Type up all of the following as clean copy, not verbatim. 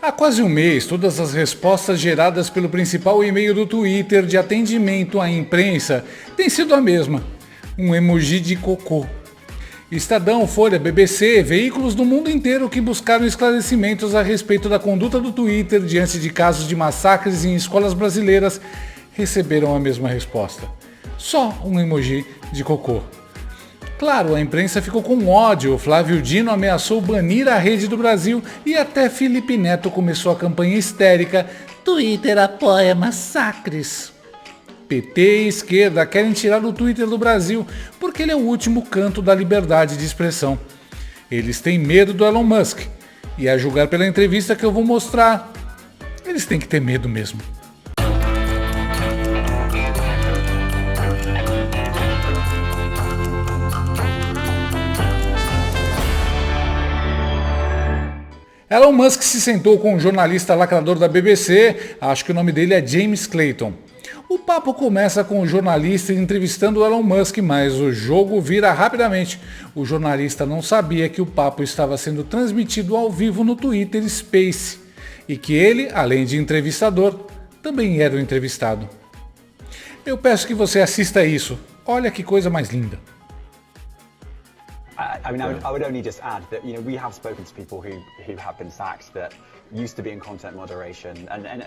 Há quase um mês, todas as respostas geradas pelo principal e-mail do Twitter de atendimento à imprensa têm sido a mesma: um emoji de cocô. Estadão, Folha, BBC, veículos do mundo inteiro que buscaram esclarecimentos a respeito da conduta do Twitter diante de casos de massacres em escolas brasileiras receberam a mesma resposta: só um emoji de cocô. Claro, a imprensa ficou com ódio, Flávio Dino ameaçou banir a rede do Brasil e até Felipe Neto começou a campanha histérica "Twitter apoia massacres". PT e esquerda querem tirar o Twitter do Brasil porque ele é o último canto da liberdade de expressão. Eles têm medo do Elon Musk e, a julgar pela entrevista que eu vou mostrar, eles têm que ter medo mesmo. Elon Musk se sentou com um jornalista lacrador da BBC, acho que o nome dele é James Clayton. O papo começa com o jornalista entrevistando o Elon Musk, mas o jogo vira rapidamente. O jornalista não sabia que o papo estava sendo transmitido ao vivo no Twitter Space e que ele, além de entrevistador, também era o entrevistado. Eu peço que você assista isso. Olha que coisa mais linda. I would only just add that we have spoken to people who have been sacked that used to be in content moderation, and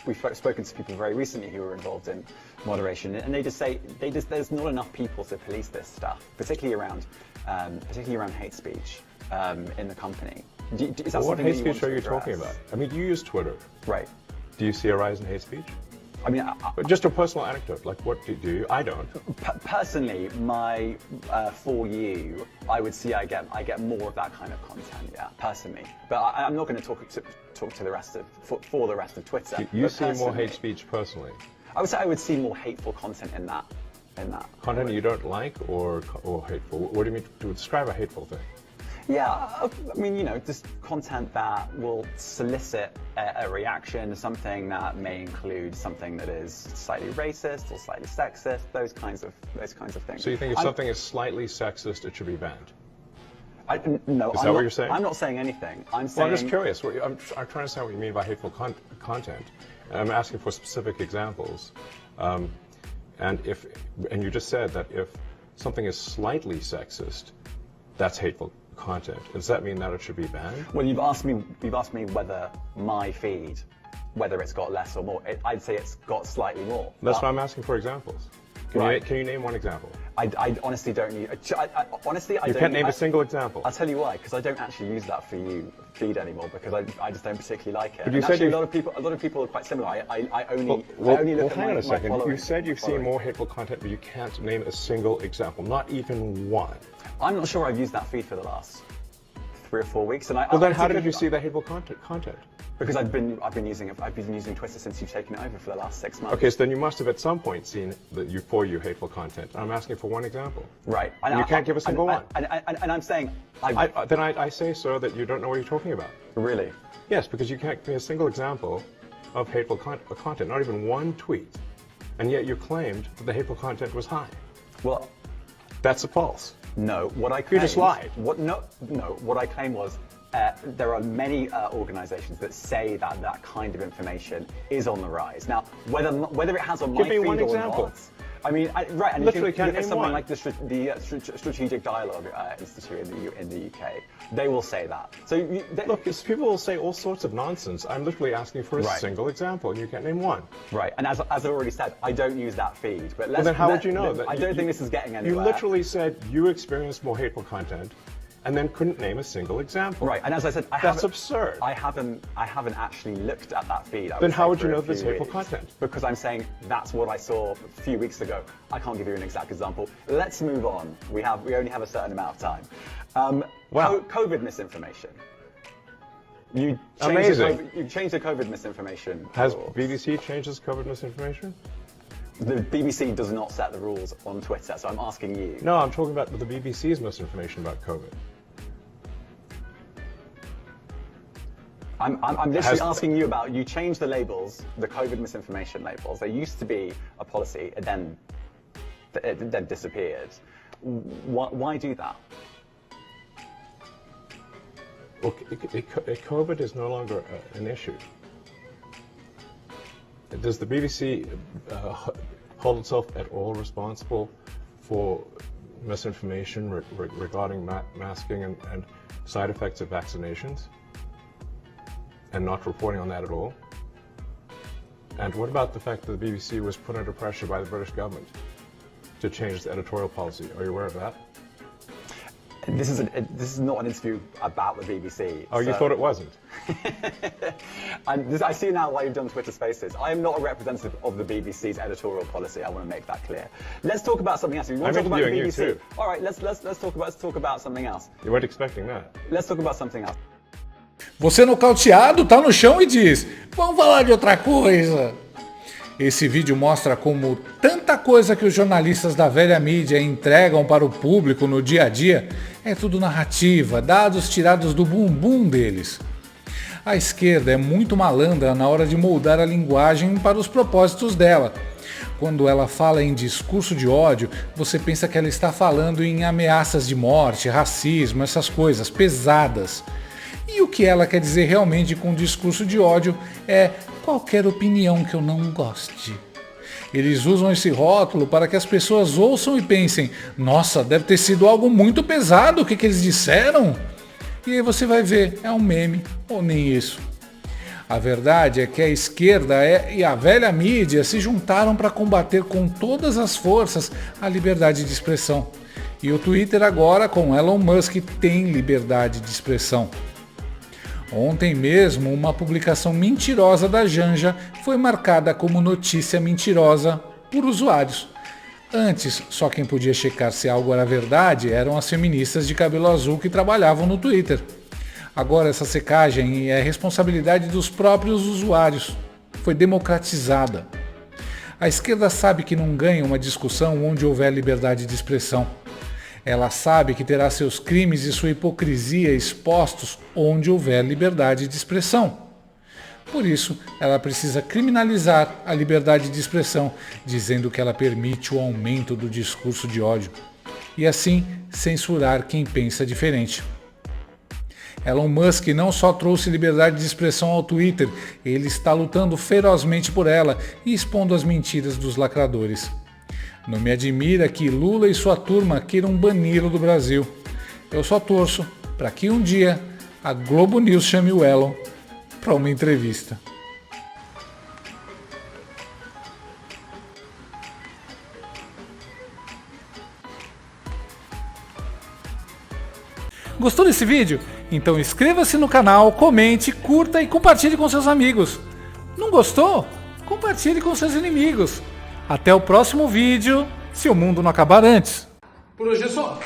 we've spoken to people very recently who were involved in moderation, and they just say there's not enough people to police this stuff, particularly around hate speech in the company. Is that what something hate that you speech want are you to talking address? about? I mean, you use Twitter. Right. Do you see a rise in hate speech? I mean, Just a personal anecdote, like what do you? I don't. Personally, for you, I would see I get more of that kind of content, yeah, personally. But I'm not going to talk to the rest of for the rest of Twitter. You But see more personally, hate speech personally. I would say I would see more hateful content in that. Content you don't like or hateful? What do you mean to describe a hateful thing? Yeah, I mean, just content that will solicit a reaction, something that may include something that is slightly racist or slightly sexist, those kinds of things. So you think if something is slightly sexist, it should be banned? No, Is that what you're saying? I'm not saying anything. I'm saying. Well, I'm just curious. I'm trying to understand what you mean by hateful content. And I'm asking for specific examples. And you just said that if something is slightly sexist, that's hateful content. Does that mean that it should be banned? Well, you've asked me whether my feed, whether it's got less or more. I'd say it's got slightly more. That's why I'm asking for examples. Can you name one example? I honestly don't need. Honestly, I You don't. can't name a single example. I'll tell you why, because I don't actually use that for you feed anymore, because I just don't particularly like it. But you And said actually, you- a lot of people are quite similar. I only hang look at on a my second. following. You said you've seen more hateful content, but you can't name a single example, not even one. I'm not sure I've used that feed for the last 3 or 4 weeks, and Well, then how did you see that hateful content? Because I've been using Twitter since you've taken it over for the last 6 months. Okay, so then you must have at some point seen for you hateful content. I'm asking for one example. Right. And you can't give a single one. And I'm saying I say, sir, that you don't know what you're talking about. Really? Yes, because you can't give me a single example of hateful content, not even one tweet. And yet you claimed that the hateful content was high. Well, That's false. no. What I claimed, just lied. What I claimed was there are many organisations that say that kind of information is on the rise. Now, whether it has on my Give me feed one or example. not, I mean, right, and Literally if you can't look at name someone one. like the Strategic Dialogue Institute in the UK, they will say that. So Look, people will say all sorts of nonsense. I'm literally asking for a Right. single example, and you can't name one. right, and as I've already said, I don't use that feed. But Well, then how would you know? I don't think this is getting anywhere. You literally said you experienced more hateful content, and then couldn't name a single example. Right, and as I said, That's absurd. I haven't actually looked at that feed. Then how say, would you for a know there's few hateful weeks. content? Because I'm saying that's what I saw a few weeks ago. I can't give you an exact example. Let's move on. We only have a certain amount of time. Wow. COVID misinformation. You Amazing. You changed the COVID misinformation. Has rules. BBC changed its COVID misinformation? The BBC does not set the rules on Twitter, so I'm asking you. No, I'm talking about the BBC's misinformation about COVID. I'm literally asking you about, you changed the labels, the COVID misinformation labels. There used to be a policy, and then it then disappeared. Why do that? COVID is no longer an issue. Does the BBC hold itself at all responsible for misinformation regarding masking and side effects of vaccinations, and not reporting on that at all? And what about the fact that the BBC was put under pressure by the British government to change its editorial policy? Are you aware of that? This is not an interview about the BBC. Oh, you thought it wasn't? I see now why you've done Twitter Spaces. I am not a representative of the BBC's editorial policy. I want to make that clear. Let's talk about something else. You want to talk about the BBC? You too. All right, let's talk about something else. You weren't expecting that. Let's talk about something else. Você nocauteado, tá no chão e diz: vamos falar de outra coisa. Esse vídeo mostra como tanta coisa que os jornalistas da velha mídia entregam para o público no dia a dia é tudo narrativa, dados tirados do bumbum deles. A esquerda é muito malandra na hora de moldar a linguagem para os propósitos dela. Quando ela fala em discurso de ódio, você pensa que ela está falando em ameaças de morte, racismo, essas coisas pesadas. E o que ela quer dizer realmente com discurso de ódio é qualquer opinião que eu não goste. Eles usam esse rótulo para que as pessoas ouçam e pensem: nossa, deve ter sido algo muito pesado o que eles disseram. E aí você vai ver, é um meme ou nem isso. A verdade é que a esquerda e a velha mídia se juntaram para combater com todas as forças a liberdade de expressão. E o Twitter agora, com Elon Musk, tem liberdade de expressão. Ontem mesmo, uma publicação mentirosa da Janja foi marcada como notícia mentirosa por usuários. Antes, só quem podia checar se algo era verdade eram as feministas de cabelo azul que trabalhavam no Twitter. Agora essa secagem é responsabilidade dos próprios usuários. Foi democratizada. A esquerda sabe que não ganha uma discussão onde houver liberdade de expressão. Ela sabe que terá seus crimes e sua hipocrisia expostos onde houver liberdade de expressão. Por isso, ela precisa criminalizar a liberdade de expressão, dizendo que ela permite o aumento do discurso de ódio, e assim censurar quem pensa diferente. Elon Musk não só trouxe liberdade de expressão ao Twitter, ele está lutando ferozmente por ela e expondo as mentiras dos lacradores. Não me admira que Lula e sua turma queiram bani-lo do Brasil. Eu só torço para que um dia a Globo News chame o Elon para uma entrevista. Gostou desse vídeo? Então inscreva-se no canal, comente, curta e compartilhe com seus amigos. Não gostou? Compartilhe com seus inimigos. Até o próximo vídeo, se o mundo não acabar antes. Por hoje é só.